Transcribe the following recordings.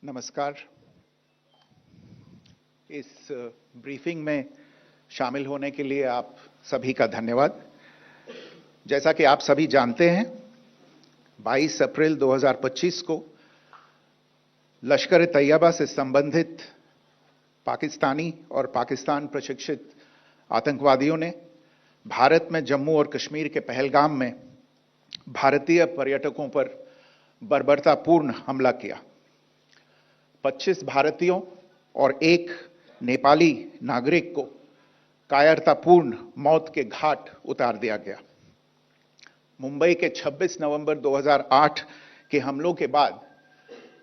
नमस्कार। इस ब्रीफिंग में शामिल होने के लिए आप सभी का धन्यवाद। जैसा कि आप सभी जानते हैं, 22 अप्रैल 2025 को लश्कर-ए-तैयबा से संबंधित पाकिस्तानी और पाकिस्तान प्रशिक्षित आतंकवादियों ने भारत में जम्मू और कश्मीर के पहलगाम में भारतीय पर्यटकों पर बर्बरतापूर्ण हमला किया। 25 भारतीयों और एक नेपाली नागरिक को कायरतापूर्ण मौत के घाट उतार दिया गया। मुंबई के 26 नवंबर 2008 के हमलों के बाद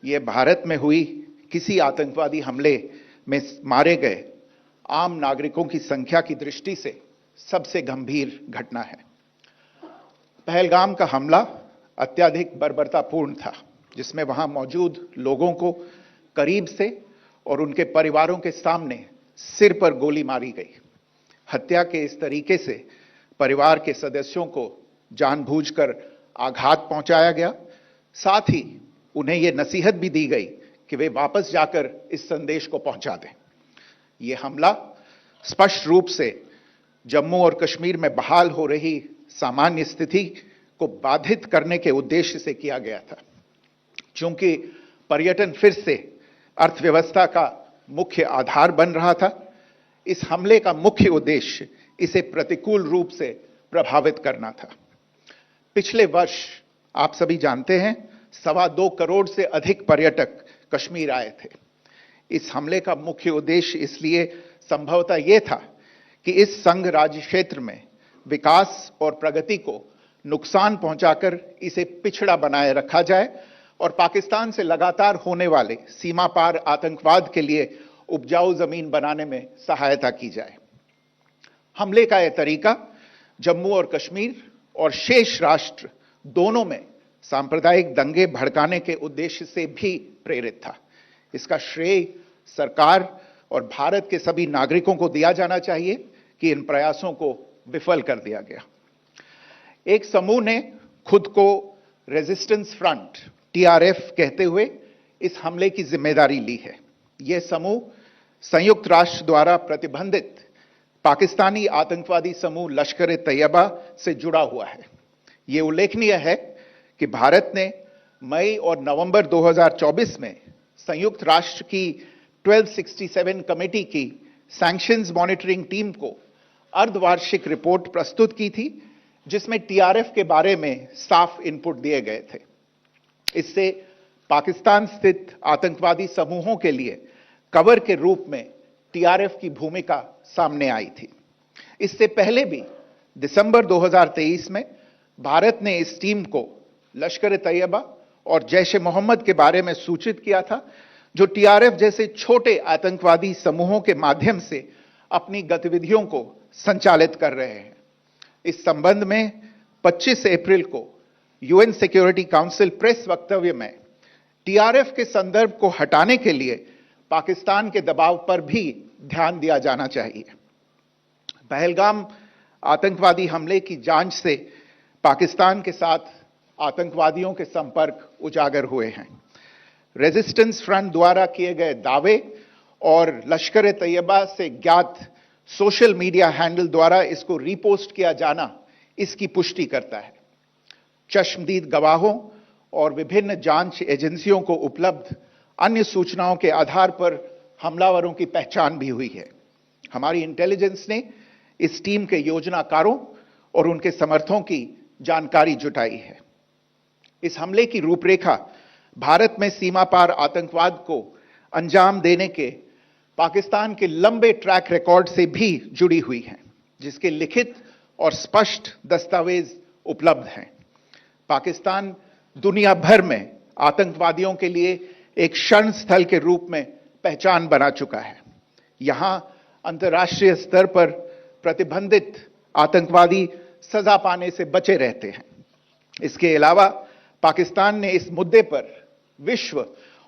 यह भारत में हुई किसी आतंकवादी हमले में मारे गए आम नागरिकों की संख्या की दृष्टि से सबसे गंभीर घटना है। पहलगाम का हमला अत्यधिक बर्बरतापूर्ण था, जिसमें वहां मौजूद लोगों को करीब से और उनके परिवारों के सामने सिर पर गोली मारी गई। हत्या के इस तरीके से परिवार के सदस्यों को जानबूझकर आघात पहुंचाया गया। साथ ही उन्हें यह नसीहत भी दी गई कि वे वापस जाकर इस संदेश को पहुंचा दें। यह हमला स्पष्ट रूप से जम्मू और कश्मीर में बहाल हो रही सामान्य स्थिति को बाधित करने के उद्देश्य से किया गया था। चूंकि पर्यटन फिर से अर्थव्यवस्था का मुख्य आधार बन रहा था, इस हमले का मुख्य उद्देश्य इसे प्रतिकूल रूप से प्रभावित करना था। पिछले वर्ष आप सभी जानते हैं, 2.25 करोड़ से अधिक पर्यटक कश्मीर आए थे। इस हमले का मुख्य उद्देश्य इसलिए संभवतः यह था कि इस संघ राज्य क्षेत्र में विकास और प्रगति को नुकसान पहुंचाकर इसे पिछड़ा बनाए रखा जाए और पाकिस्तान से लगातार होने वाले सीमा पार आतंकवाद के लिए उपजाऊ जमीन बनाने में सहायता की जाए। हमले का यह तरीका जम्मू और कश्मीर और शेष राष्ट्र दोनों में सांप्रदायिक दंगे भड़काने के उद्देश्य से भी प्रेरित था। इसका श्रेय सरकार और भारत के सभी नागरिकों को दिया जाना चाहिए कि इन प्रयासों को विफल कर दिया गया। एक समूह ने खुद को रेजिस्टेंस फ्रंट TRF कहते हुए इस हमले की जिम्मेदारी ली है। यह समूह संयुक्त राष्ट्र द्वारा प्रतिबंधित पाकिस्तानी आतंकवादी समूह लश्कर-ए-तैयबा से जुड़ा हुआ है। यह उल्लेखनीय है कि भारत ने मई और नवंबर 2024 में संयुक्त राष्ट्र की 1267 कमेटी की सैंक्शंस मॉनिटरिंग टीम को अर्धवार्षिक रिपोर्ट प्रस्तुत की थी, जिसमें TRF के बारे में साफ इनपुट दिए गए थे। इससे पाकिस्तान स्थित आतंकवादी समूहों के लिए कवर के रूप में TRF की भूमिका सामने आई थी। इससे पहले भी दिसंबर 2023 में भारत ने इस टीम को लश्कर-ए-तैयबा और जैश-ए-मोहम्मद के बारे में सूचित किया था, जो TRF जैसे छोटे आतंकवादी समूहों के माध्यम से अपनी गतिविधियों को संचालित कर रहे हैं। इस संबंध में 25 अप्रैल को UN सिक्योरिटी काउंसिल प्रेस वक्तव्य में TRF के संदर्भ को हटाने के लिए पाकिस्तान के दबाव पर भी ध्यान दिया जाना चाहिए। पहलगाम आतंकवादी हमले की जांच से पाकिस्तान के साथ आतंकवादियों के संपर्क उजागर हुए हैं। रेजिस्टेंस फ्रंट द्वारा किए गए दावे और लश्कर-ए-तैयबा से ज्ञात सोशल मीडिया हैंडल द्वारा इसको रीपोस्ट किया जाना इसकी पुष्टि करता है। चश्मदीद गवाहों और विभिन्न जांच एजेंसियों को उपलब्ध अन्य सूचनाओं के आधार पर हमलावरों की पहचान भी हुई है। हमारी इंटेलिजेंस ने इस टीम के योजनाकारों और उनके समर्थकों की जानकारी जुटाई है। इस हमले की रूपरेखा भारत में सीमा पार आतंकवाद को अंजाम देने के पाकिस्तान के लंबे ट्रैक रिकॉर्ड से भी जुड़ी हुई हैं, जिसके लिखित और स्पष्ट दस्तावेज उपलब्ध हैं। पाकिस्तान दुनिया भर में आतंकवादियों के लिए एक शरण स्थल के रूप में पहचान बना चुका है। यहां अंतर्राष्ट्रीय स्तर पर प्रतिबंधित आतंकवादी सजा पाने से बचे रहते हैं। इसके अलावा पाकिस्तान ने इस मुद्दे पर विश्व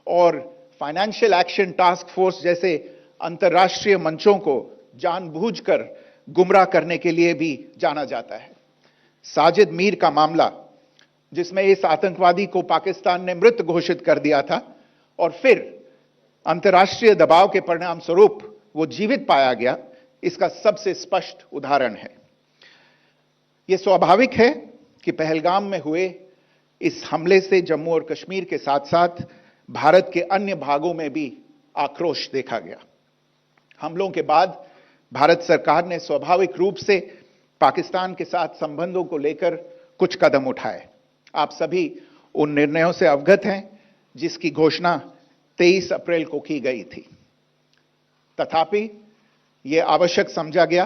और फाइनेंशियल एक्शन टास्क फोर्स जैसे अंतर्राष्ट्रीय मंचों को जानबूझकर गुमराह करने के लिए भी जाना जाता है। साजिद मीर का मामला, जिसमें इस आतंकवादी को पाकिस्तान ने मृत घोषित कर दिया था और फिर अंतर्राष्ट्रीय दबाव के परिणाम स्वरूप वो जीवित पाया गया, इसका सबसे स्पष्ट उदाहरण है। यह स्वाभाविक है कि पहलगाम में हुए इस हमले से जम्मू और कश्मीर के साथ साथ भारत के अन्य भागों में भी आक्रोश देखा गया। हमलों के बाद भारत सरकार ने स्वाभाविक रूप से पाकिस्तान के साथ संबंधों को लेकर कुछ कदम उठाए। आप सभी उन निर्णयों से अवगत हैं जिसकी घोषणा 23 अप्रैल को की गई थी। तथापि यह आवश्यक समझा गया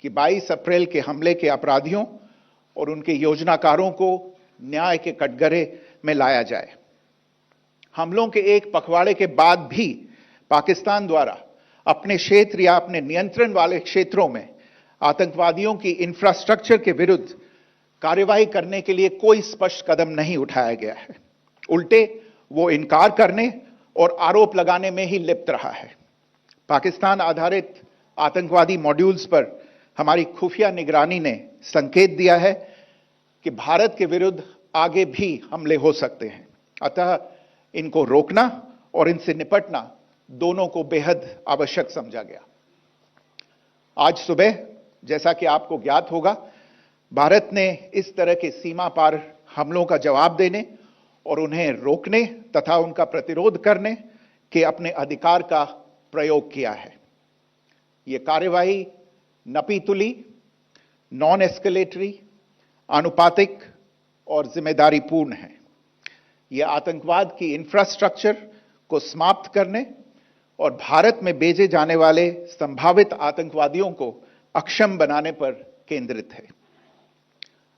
कि 22 अप्रैल के हमले के अपराधियों और उनके योजनाकारों को न्याय के कटघरे में लाया जाए। हमलों के एक पखवाड़े के बाद भी पाकिस्तान द्वारा अपने क्षेत्र या अपने नियंत्रण वाले क्षेत्रों में आतंकवादियों की इंफ्रास्ट्रक्चर के विरुद्ध कार्रवाई करने के लिए कोई स्पष्ट कदम नहीं उठाया गया है। उल्टे वो इनकार करने और आरोप लगाने में ही लिप्त रहा है। पाकिस्तान आधारित आतंकवादी मॉड्यूल्स पर हमारी खुफिया निगरानी ने संकेत दिया है कि भारत के विरुद्ध आगे भी हमले हो सकते हैं। अतः इनको रोकना और इनसे निपटना दोनों को बेहद आवश्यक समझा गया। आज सुबह, जैसा कि आपको ज्ञात होगा, भारत ने इस तरह के सीमा पार हमलों का जवाब देने और उन्हें रोकने तथा उनका प्रतिरोध करने के अपने अधिकार का प्रयोग किया है। यह कार्यवाही नपीतुली, नॉन एस्केलेटरी, आनुपातिक और जिम्मेदारीपूर्ण है। यह आतंकवाद की इंफ्रास्ट्रक्चर को समाप्त करने और भारत में भेजे जाने वाले संभावित आतंकवादियों को अक्षम बनाने पर केंद्रित है।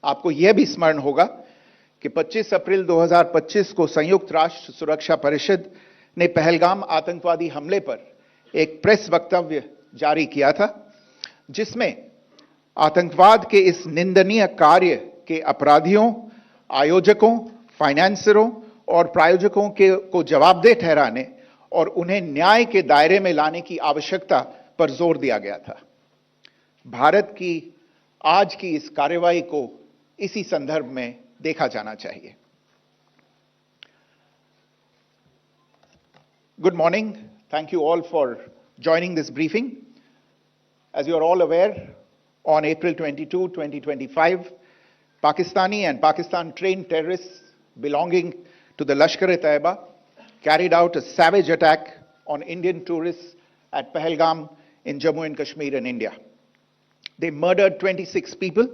आपको यह भी स्मरण होगा कि 25 अप्रैल 2025 को संयुक्त राष्ट्र सुरक्षा परिषद ने पहलगाम आतंकवादी हमले पर एक प्रेस वक्तव्य जारी किया था, जिसमें आतंकवाद के इस निंदनीय कार्य के अपराधियों, आयोजकों, फाइनेंसरों और प्रायोजकों को जवाबदेह ठहराने और उन्हें न्याय के दायरे में लाने की आवश्यकता पर जोर दिया गया था। भारत की आज की इस कार्रवाई को इसी संदर्भ में देखा जाना चाहिए। Good morning. Thank you all for joining this briefing. As you are all aware, on April 22, 2025, Pakistani and Pakistan-trained terrorists belonging to the Lashkar-e-Taiba carried out a savage attack on Indian tourists at Pahalgam in Jammu and Kashmir in India. They murdered 26 people,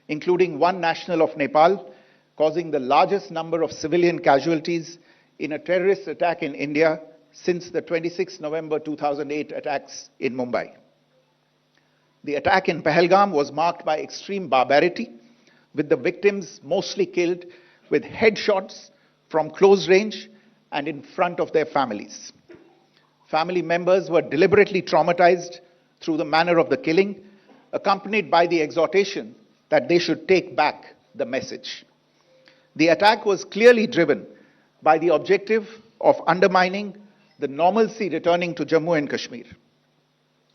including one national of Nepal, causing the largest number of civilian casualties in a terrorist attack in India since the 26 November 2008 attacks in Mumbai. The attack in Pahalgam was marked by extreme barbarity, with the victims mostly killed with headshots from close range and in front of their families. Family members were deliberately traumatized through the manner of the killing, accompanied by the exhortation that they should take back the message. The attack was clearly driven by the objective of undermining the normalcy returning to Jammu and Kashmir.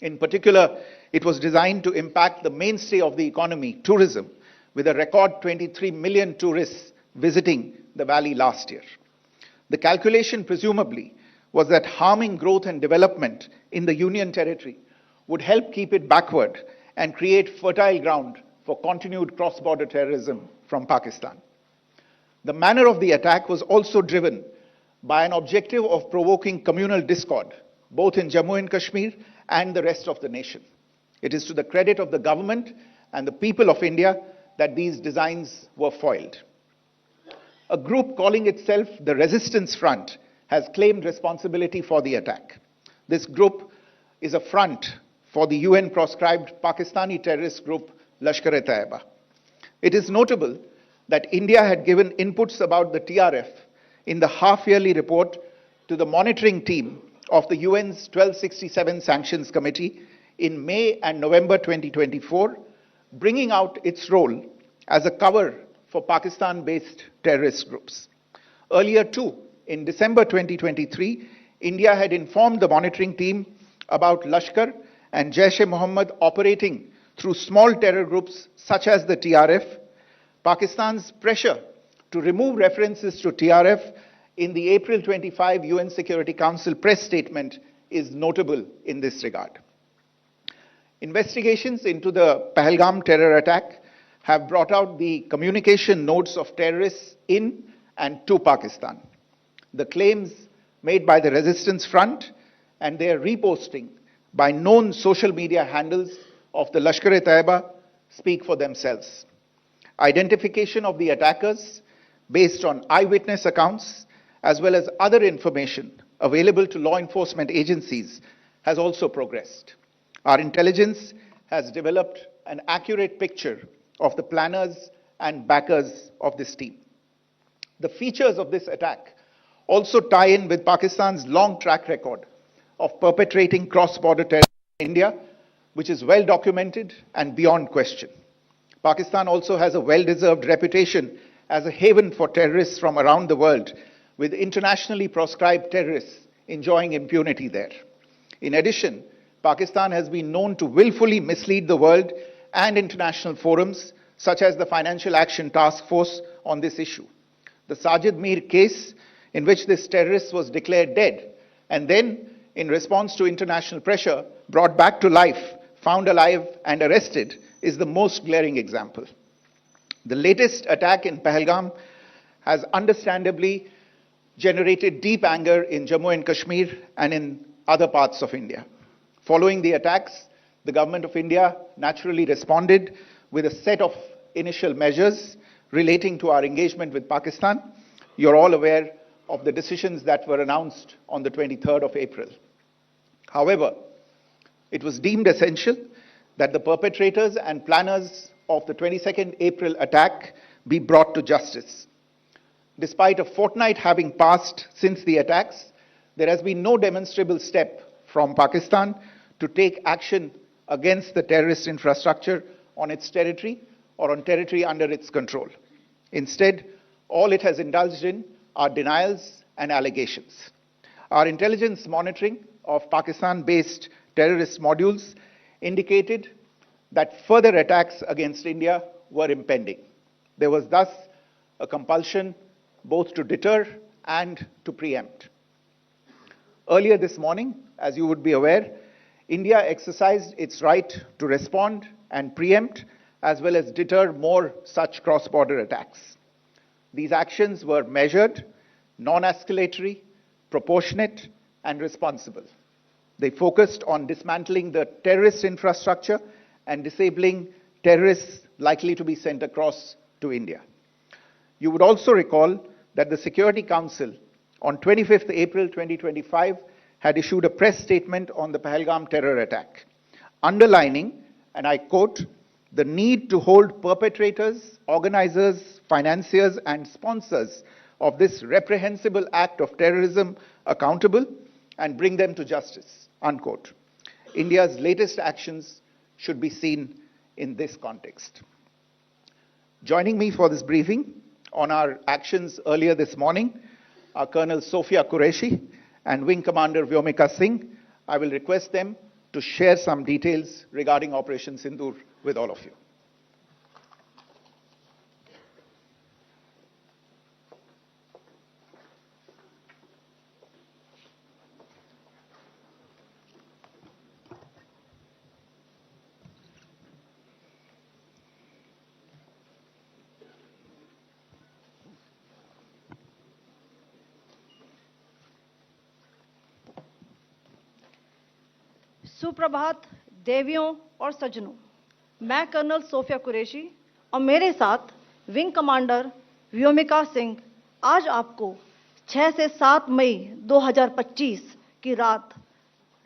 In particular, it was designed to impact the mainstay of the economy, tourism, with a record 23 million tourists visiting the valley last year. The calculation, presumably, was that harming growth and development in the Union Territory would help keep it backward and create fertile ground for continued cross-border terrorism from Pakistan. The manner of the attack was also driven by an objective of provoking communal discord, both in Jammu and Kashmir and the rest of the nation. It is to the credit of the government and the people of India that these designs were foiled. a group calling itself the Resistance Front has claimed responsibility for the attack. This group is a front for the UN-proscribed Pakistani terrorist group Lashkar-e-Taiba. It is notable that India had given inputs about the TRF in the half-yearly report to the monitoring team of the UN's 1267 Sanctions Committee in May and November 2024, bringing out its role as a cover for Pakistan-based terrorist groups. Earlier too, in December 2023, India had informed the monitoring team about Lashkar and Jaish-e-Mohammed operating through small terror groups such as the TRF. Pakistan's pressure to remove references to TRF in the April 25 UN Security Council press statement is notable in this regard. Investigations into the Pahalgam terror attack have brought out the communication notes of terrorists in and to Pakistan. The claims made by the Resistance Front and their reposting by known social media handles of the Lashkar-e-Taiba speak for themselves. Identification of the attackers based on eyewitness accounts as well as other information available to law enforcement agencies has also progressed. Our intelligence has developed an accurate picture of the planners and backers of this team. The features of this attack also tie in with Pakistan's long track record of perpetrating cross-border terrorism in India, which is well documented and beyond question. Pakistan also has a well-deserved reputation as a haven for terrorists from around the world, with internationally proscribed terrorists enjoying impunity there. In addition, Pakistan has been known to willfully mislead the world and international forums, such as the Financial Action Task Force, on this issue. The Sajid Mir case, in which this terrorist was declared dead and then, in response to international pressure, brought back to life, found alive and arrested, is the most glaring example. The latest attack in Pahalgam has understandably generated deep anger in Jammu and Kashmir and in other parts of India. Following the attacks, the government of India naturally responded with a set of initial measures relating to our engagement with Pakistan. You're all aware of the decisions that were announced on the 23rd of April. However, it was deemed essential that the perpetrators and planners of the 22nd April attack be brought to justice. Despite a fortnight having passed since the attacks, there has been no demonstrable step from Pakistan to take action against the terrorist infrastructure on its territory or on territory under its control. Instead, all it has indulged in are denials and allegations. Our intelligence monitoring of Pakistan-based terrorist modules indicated that further attacks against India were impending. There was thus a compulsion both to deter and to preempt. Earlier this morning, as you would be aware, India exercised its right to respond and preempt as well as deter more such cross-border attacks. These actions were measured, non-escalatory, proportionate, and responsible. They focused on dismantling the terrorist infrastructure and disabling terrorists likely to be sent across to India. You would also recall that the Security Council on 25th April 2025 had issued a press statement on the Pahalgam terror attack, underlining, and I quote, the need to hold perpetrators, organizers, financiers, and sponsors of this reprehensible act of terrorism accountable and bring them to justice, unquote. India's latest actions should be seen in this context. Joining me for this briefing on our actions earlier this morning are Colonel Sophia Qureshi and Wing Commander Vyomika Singh. I will request them to share some details regarding Operation Sindoor with all of you. सुप्रभात देवियों और सज्जनों, मैं colonel Sophia Qureshi और मेरे साथ wing commander Vyomika Singh आज आपको 6 से 7 मई 2025 की रात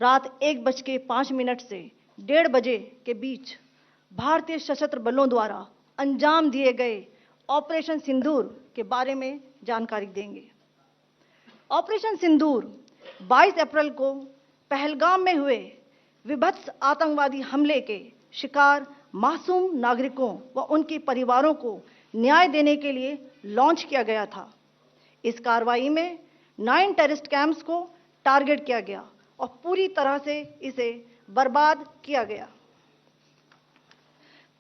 1:05 से 1:30 बजे के बीच भारतीय सशस्त्र बलों द्वारा अंजाम दिए गए ऑपरेशन सिंदूर के बारे में जानकारी देंगे। ऑपरेशन सिंदूर 22 अप्रैल को पहलगाम में हुए विभत्स आतंकवादी हमले के शिकार मासूम नागरिकों व उनके परिवारों को न्याय देने के लिए लॉन्च किया गया था। इस कार्रवाई में 9 टेररिस्ट कैंप्स को टारगेट किया गया और पूरी तरह से इसे बर्बाद किया गया।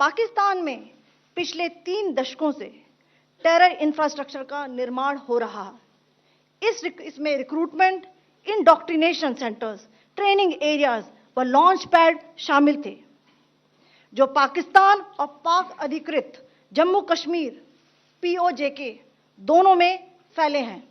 पाकिस्तान में पिछले 3 दशकों से टेरर इंफ्रास्ट्रक्चर का निर्माण हो रहा है। इसमें recruitment, indoctrination centres, training areas व लॉन्च पैड शामिल थे, जो पाकिस्तान और पाक अधिकृत जम्मू कश्मीर POJK दोनों में फैले हैं।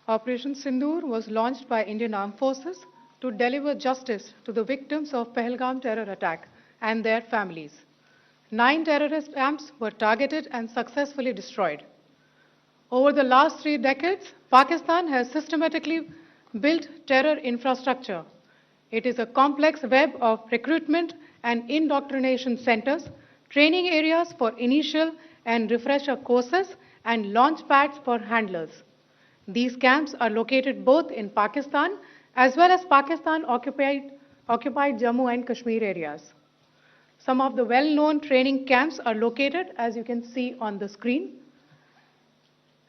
Operation Sindoor was launched by Indian Armed Forces to deliver justice to the victims of Pahalgam terror attack and their families. 9 terrorist camps were targeted and successfully destroyed. Over the last 3 decades, Pakistan has systematically built terror infrastructure. It is a complex web of recruitment and indoctrination centers, training areas for initial and refresher courses, and launch pads for handlers. These camps are located both in Pakistan as well as Pakistan-occupied Jammu and Kashmir areas. Some of the well-known training camps are located, as you can see on the screen.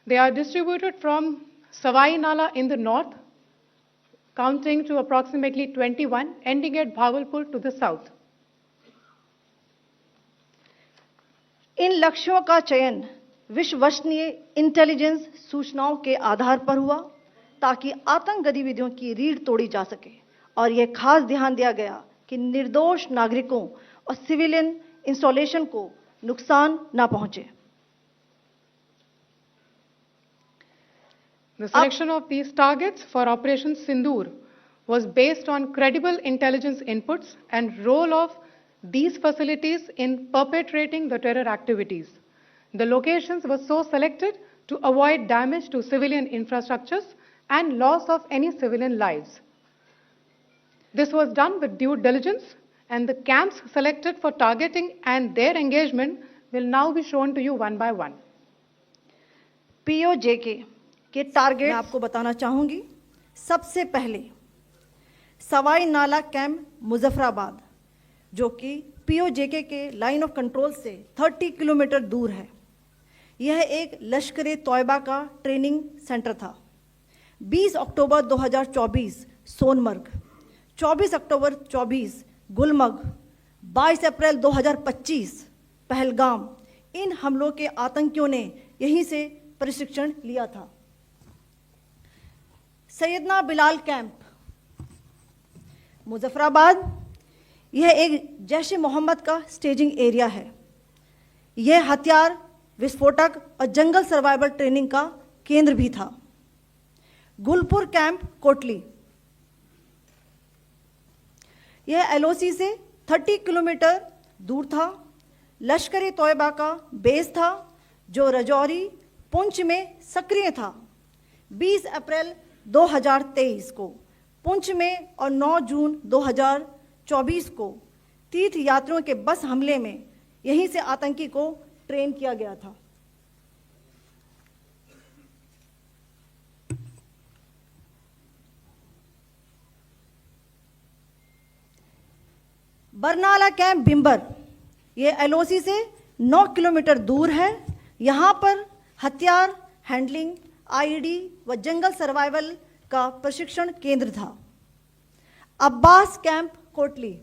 They are distributed from Savai Nala in the north, counting to approximately 21, ending at Bhavalpur to the south. इन लक्ष्यों का चयन विश्वसनीय intelligence सूचनाओं के आधार पर हुआ ताकि आतंक गतिविधियों की रीढ़ तोड़ी जा सके, और यह खास ध्यान दिया गया कि निर्दोष नागरिकों और सिविलियन इंस्टॉलेशन को नुकसान न पहुंचे। The selection of these targets for Operation Sindoor was based on credible intelligence inputs and role of these facilities in perpetrating the terror activities. The locations were so selected to avoid damage to civilian infrastructures and loss of any civilian lives. This was done with due diligence, and the camps selected for targeting and their engagement will now be shown to you one by one. POJK के target मैं आपको बताना चाहूंगी। सबसे पहले सवाई नाला camp Muzaffarabad, जो कि POJK के लाइन ऑफ कंट्रोल से 30 किलोमीटर दूर है। यह एक लश्कर तौयबा का ट्रेनिंग सेंटर था। 20 अक्टूबर 2024 सोनमर्ग, 24 अक्टूबर 24 गुलमर्ग, 22 अप्रैल 2025 पहलगाम, इन हमलों के आतंकियों ने यहीं से प्रशिक्षण लिया था। सैयदना बिलाल कैंप मुजफ्फराबाद, यह एक जैश ए मोहम्मद का स्टेजिंग एरिया है। यह हथियार, विस्फोटक और जंगल सर्वाइवल ट्रेनिंग का केंद्र भी था। गुलपुर कैंप कोटली, यह LOC से 30 किलोमीटर दूर था। लश्कर तौयबा का बेस था, जो रजौरी, पुंछ में सक्रिय था। 20 अप्रैल 2023 को पुंछ में और 9 जून 2024 को तीर्थ यात्रियों के बस हमले में यहीं से आतंकी को ट्रेन किया गया था। बरनाला कैंप बिंबर, ये LOC से 9 किलोमीटर दूर है। यहाँ पर हथियार, हैंडलिंग, IED व जंगल सर्वाइवल का प्रशिक्षण केंद्र था। अब्बास कैंप कोटली,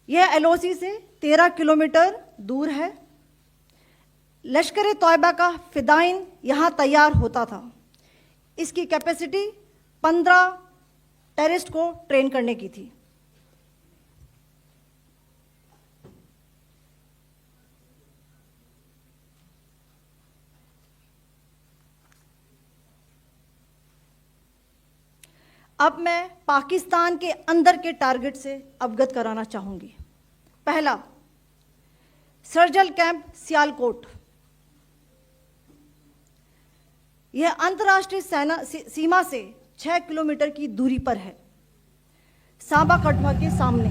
यह LOC से 13 किलोमीटर दूर है। लश्कर तौयबा का फिदाइन यहाँ तैयार होता था। इसकी कैपेसिटी 15 टेररिस्ट को ट्रेन करने की थी। अब मैं पाकिस्तान के अंदर के टारगेट से अवगत कराना चाहूंगी। पहला, सर्जिकल कैंप सियालकोट। यह अंतर्राष्ट्रीय सीमा से 6 किलोमीटर की दूरी पर है, सांबा कठुआ के सामने।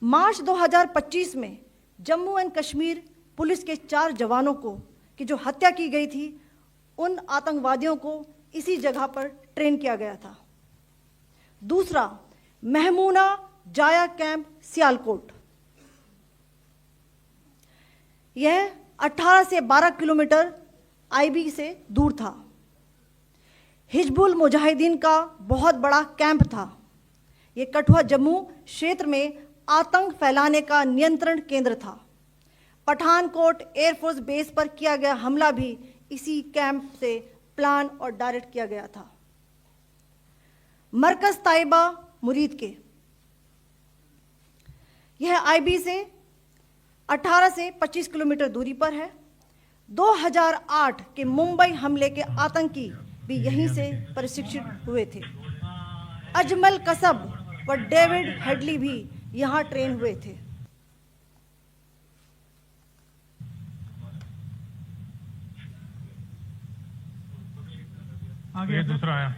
मार्च 2025 में जम्मू एंड कश्मीर पुलिस के 4 जवानों की जो हत्या की गई थी, उन आतंकवादियों को इसी जगह पर ट्रेन किया गया था। दूसरा, महमूना जाया कैंप सियालकोट। यह 18 से 12 किलोमीटर आईबी से दूर था। हिजबुल मुजाहिदीन का बहुत बड़ा कैंप था। यह कठुआ जम्मू क्षेत्र में आतंक फैलाने का नियंत्रण केंद्र था। पठानकोट एयरफोर्स बेस पर किया गया हमला भी इसी कैंप से प्लान और डायरेक्ट किया गया था। मरकज ताइबा मुरीद के, यह आईबी से 18 से 25 किलोमीटर दूरी पर है। 2008 के मुंबई हमले के आतंकी भी यहीं से प्रशिक्षित हुए थे। अजमल कसब व डेविड हेडली भी यहां ट्रेन हुए थे। आगे दूसरा आया।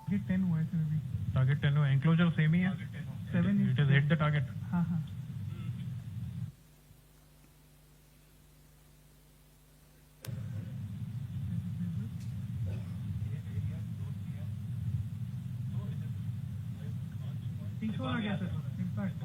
टारगेट 10 हुआ है सर अभी। टारगेट 10 हुआ, एंक्लोजर सेम ही है। 7 it is hit the target. हाँ हाँ। आ गया सर इम्पैक्ट।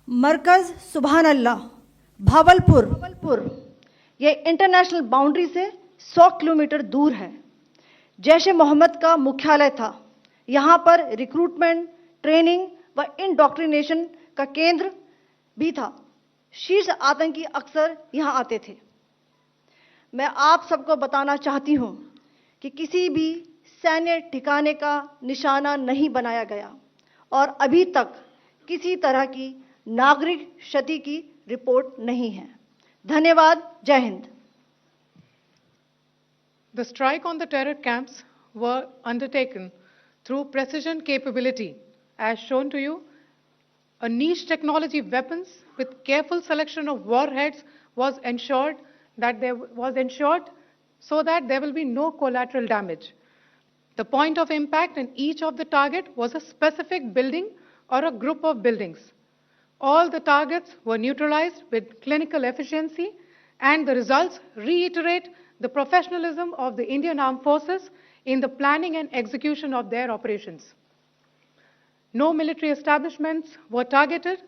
मरकज सुभान अल्लाह भावलपुर, यह इंटरनेशनल बाउंड्री से 100 किलोमीटर दूर है। जैश ए मोहम्मद का मुख्यालय था। यहाँ पर रिक्रूटमेंट, ट्रेनिंग व इंडॉक्ट्रिनेशन का केंद्र भी था। शीर्ष आतंकी अक्सर यहाँ आते थे। मैं आप सबको बताना चाहती हूँ कि किसी भी सैन्य ठिकाने का निशाना नहीं बनाया गया और अभी तक किसी तरह की नागरिक क्षति की रिपोर्ट नहीं है। धन्यवाद। जय Hind. The strike on the terror camps were undertaken through precision capability, as shown to you. A niche technology weapons with careful selection of warheads was ensured so that there will be no collateral damage. The point of impact in each of the target was a specific building or a group of buildings. All the targets were neutralized with clinical efficiency, and the results reiterate the professionalism of the Indian Armed Forces in the planning and execution of their operations. No military establishments were targeted.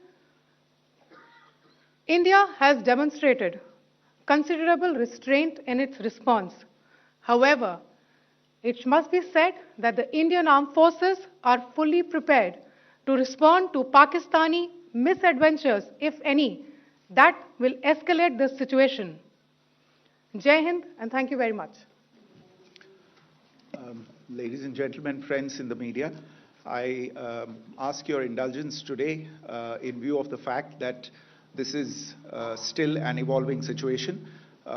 India has demonstrated considerable restraint in its response. However, it must be said that the Indian Armed Forces are fully prepared to respond to Pakistani misadventures, if any, that will escalate this situation. Jai Hind, and thank you very much. Ladies and gentlemen, friends in the media, I ask your indulgence today in view of the fact that this is still an evolving situation.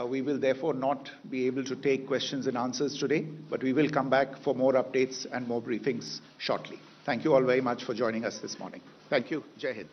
We will therefore not be able to take questions and answers today, but we will come back for more updates and more briefings shortly. Thank you all very much for joining us this morning. Thank you. Jai Hind.